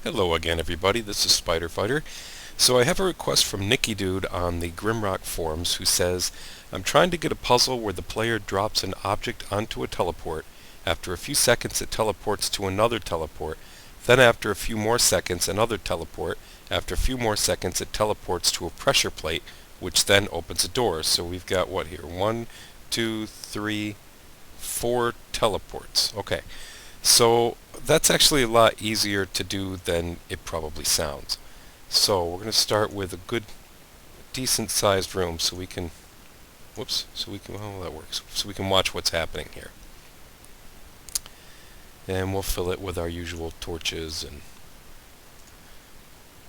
Hello again, everybody. This is Spider Fighter. So I have a request from Nicky Dude on the Grimrock forums who says, I'm trying to get a puzzle where the player drops an object onto a teleport. After a few seconds it teleports to another teleport. Then after a few more seconds another teleport. After a few more seconds it teleports to a pressure plate, which then opens a door. So we've got what here? 1, 2, 3, 4 teleports. Okay. So that's actually a lot easier to do than it probably sounds. So we're going to start with a good, decent sized room so we can, well, that works. So we can watch what's happening here. And we'll fill it with our usual torches and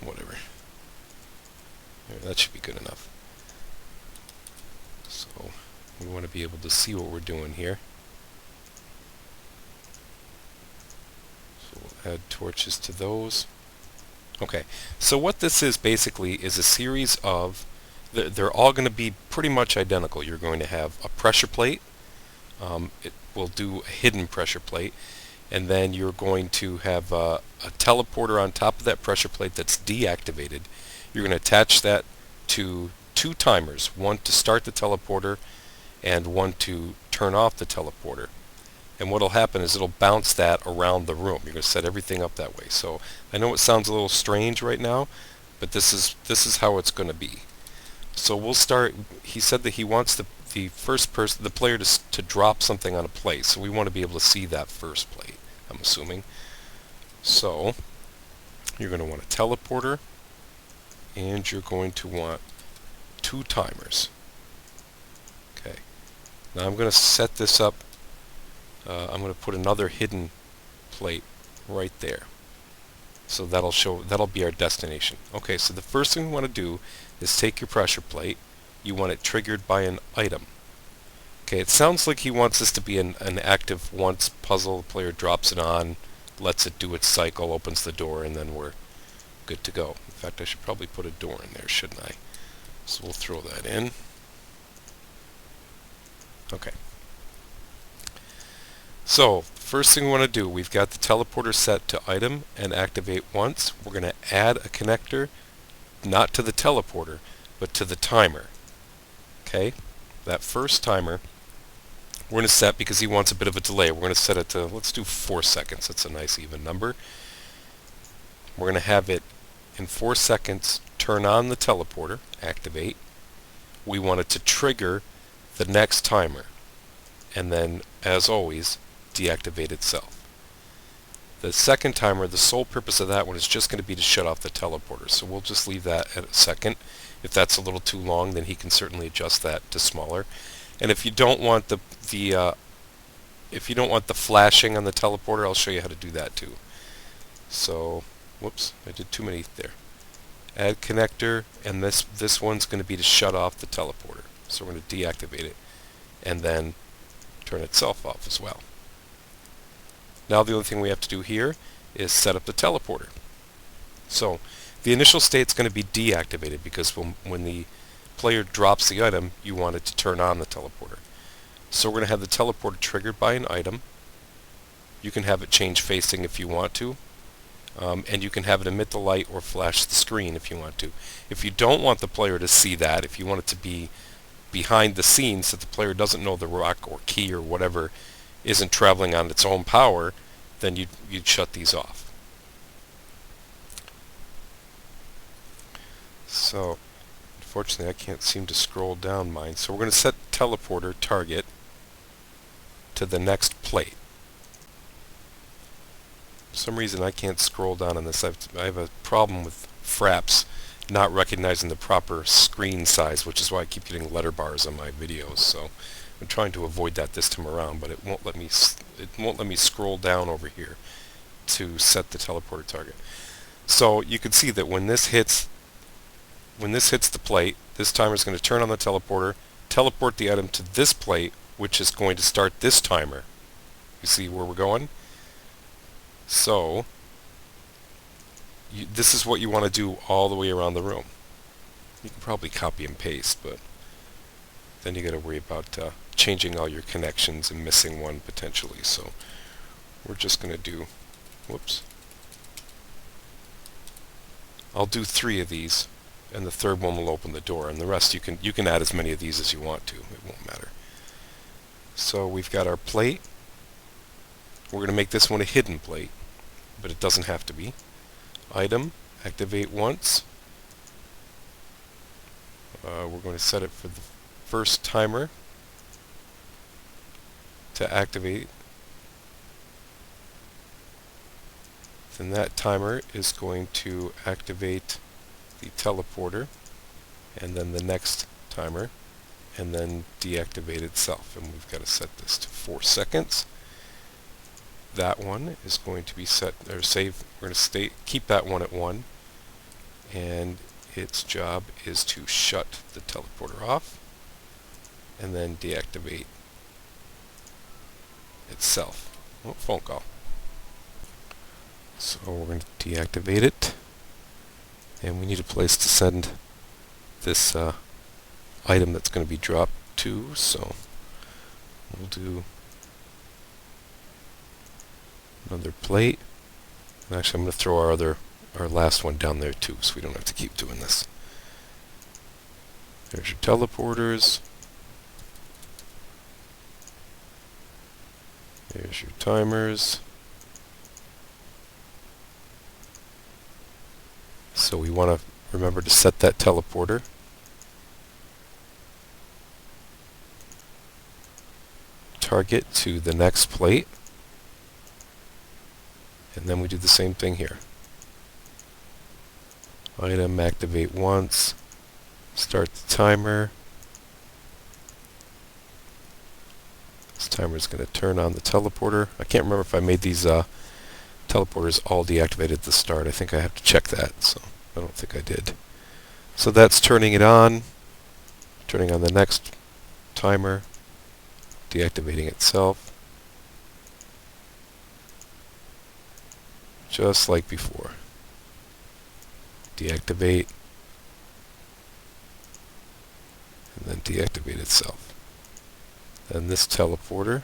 whatever. There, that should be good enough. So we want to be able to see what we're doing here. Add torches to those. Okay, so what this is basically is a series of, they're all going to be pretty much identical. You're going to have a pressure plate, it will do a hidden pressure plate, and then you're going to have a teleporter on top of that pressure plate that's deactivated. You're going to attach that to two timers, one to start the teleporter and one to turn off the teleporter. And what will happen is it'll bounce that around the room. You're going to set everything up that way. So I know it sounds a little strange right now, but this is how it's going to be. So we'll start. He said that he wants the first person, the player, to drop something on a plate. So we want to be able to see that first plate, I'm assuming. So you're going to want a teleporter, and you're going to want two timers. Okay. Now I'm going to set this up. I'm going to put another hidden plate right there. So that'll be our destination. Okay, so the first thing we want to do is take your pressure plate. You want it triggered by an item. Okay, it sounds like he wants this to be an active once puzzle. The player drops it on, lets it do its cycle, opens the door, and then we're good to go. In fact, I should probably put a door in there, shouldn't I? So we'll throw that in. Okay. So, first thing we want to do, we've got the teleporter set to item and activate once. We're going to add a connector, not to the teleporter, but to the timer. Okay? That first timer, we're going to set, because he wants a bit of a delay, we're going to set it to, let's do 4 seconds. That's a nice even number. We're going to have it in 4 seconds turn on the teleporter, activate. We want it to trigger the next timer. And then, as always, deactivate itself. The second timer, the sole purpose of that one is just going to be to shut off the teleporter. So we'll just leave that at a second. If that's a little too long, then he can certainly adjust that to smaller. And if you don't want the flashing on the teleporter, I'll show you how to do that too. So, whoops, I did too many there. Add connector, and this one's going to be to shut off the teleporter. So we're going to deactivate it, and then turn itself off as well. Now the only thing we have to do here is set up the teleporter. So the initial state is going to be deactivated because when the player drops the item, you want it to turn on the teleporter. So we're going to have the teleporter triggered by an item. You can have it change facing if you want to, and you can have it emit the light or flash the screen if you want to. If you don't want the player to see that, if you want it to be behind the scenes so the player doesn't know the rock or key or whatever isn't traveling on its own power, then you'd shut these off. So, unfortunately I can't seem to scroll down mine. So we're going to set teleporter target to the next plate. For some reason I can't scroll down on this. I have a problem with Fraps not recognizing the proper screen size, which is why I keep getting letter bars on my videos. So I'm trying to avoid that this time around, but it won't let me scroll down over here to set the teleporter target. So you can see that when this hits the plate, this timer is going to turn on the teleporter, teleport the item to this plate, which is going to start this timer. You see where we're going? So this is what you want to do all the way around the room. You can probably copy and paste, but then you got to worry about changing all your connections and missing one potentially. So we're just going to do, whoops, I'll do 3 of these, and the third one will open the door, and the rest you can add as many of these as you want to. It won't matter. So we've got our plate. We're going to make this one a hidden plate, but it doesn't have to be. Item, activate once. We're going to set it for the first timer to activate. Then that timer is going to activate the teleporter, and then the next timer, and then deactivate itself. And we've got to set this to 4 seconds. That one is going to be set, or save, we're going to keep that one at 1, and its job is to shut the teleporter off and then deactivate itself. Oh, phone call. So we're going to deactivate it, and we need a place to send this item that's going to be dropped to, so we'll do another plate. And actually, I'm going to throw our last one down there too, so we don't have to keep doing this. There's your teleporters. There's your timers. So we want to remember to set that teleporter. Target to the next plate. And then we do the same thing here. Item, activate once. Start the timer. This timer is going to turn on the teleporter. I can't remember if I made these teleporters all deactivated at the start. I think I have to check that, so I don't think I did. So that's turning it on, turning on the next timer, deactivating itself, just like before. Deactivate, and then deactivate itself. Then this teleporter,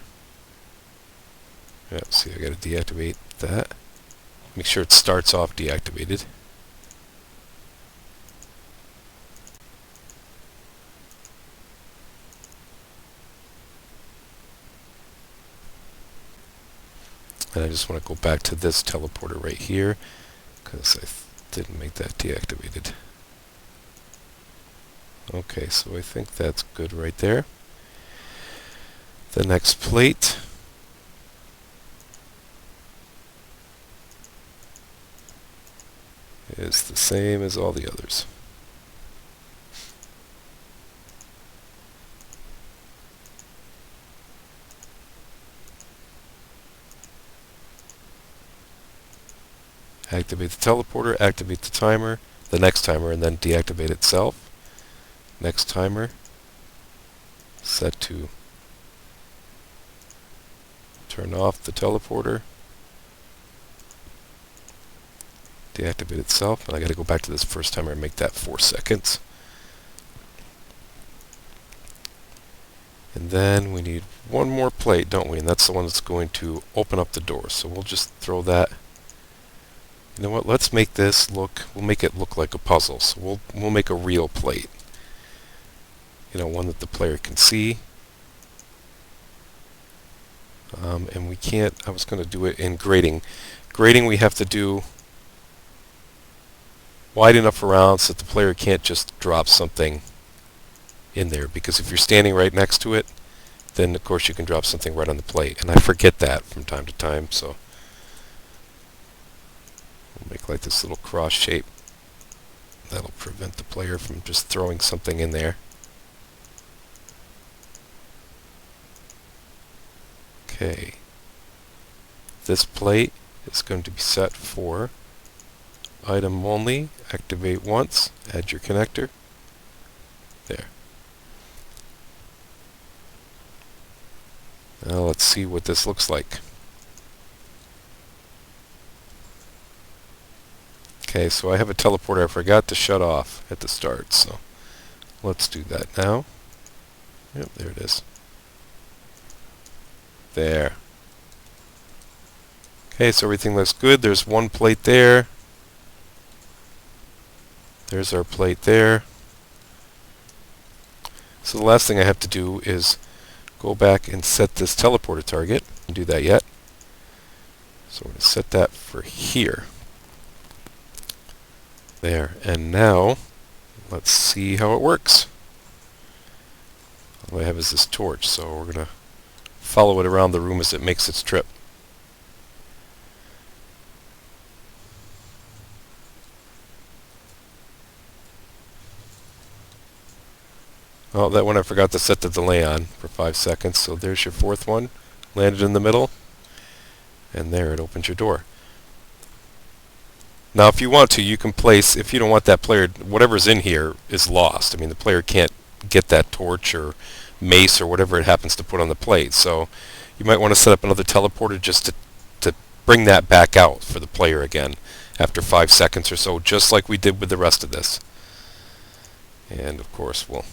see, I got to deactivate that. Make sure it starts off deactivated. And I just want to go back to this teleporter right here, because I didn't make that deactivated. Okay, so I think that's good right there. The next plate is the same as all the others. Activate the teleporter, activate the timer, the next timer, and then deactivate itself. Next timer, set to turn off the teleporter, deactivate itself, and I got to go back to this first timer and make that 4 seconds. And then we need one more plate, don't we? And that's the one that's going to open up the door. So we'll just throw that. You know what? Let's make this look. We'll make it look like a puzzle. So we'll make a real plate. You know, one that the player can see. And we can't. I was going to do it in grading. Grading we have to do wide enough around so that the player can't just drop something in there, because if you're standing right next to it, then of course you can drop something right on the plate, and I forget that from time to time, so we'll make like this little cross shape. That'll prevent the player from just throwing something in there. Okay, this plate is going to be set for item only, activate once, add your connector, there. Now let's see what this looks like. Okay, so I have a teleporter I forgot to shut off at the start, so let's do that now. Yep, there it is. There. Okay, so everything looks good. There's one plate there. There's our plate there. So the last thing I have to do is go back and set this teleporter target. Didn't do that yet. So we're going to set that for here. There. And now, let's see how it works. All I have is this torch, so we're going to follow it around the room as it makes its trip. Oh, that one I forgot to set the delay on for 5 seconds, so there's your fourth one. Landed in the middle, and there it opens your door. Now if you want to, you can place, if you don't want that player, whatever's in here is lost. I mean, the player can't get that torch or mace or whatever it happens to put on the plate, so you might want to set up another teleporter just to bring that back out for the player again after 5 seconds or so, just like we did with the rest of this. And of course we'll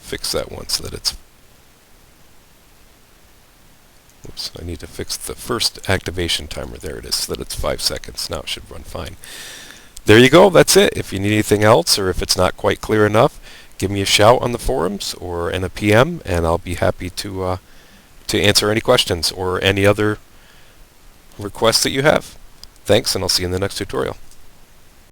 fix that one so that it's... Oops, I need to fix the first activation timer. There it is, so that it's 5 seconds. Now it should run fine. There you go, that's it. If you need anything else, or if it's not quite clear enough, give me a shout on the forums or in a PM, and I'll be happy to answer any questions or any other requests that you have. Thanks, and I'll see you in the next tutorial.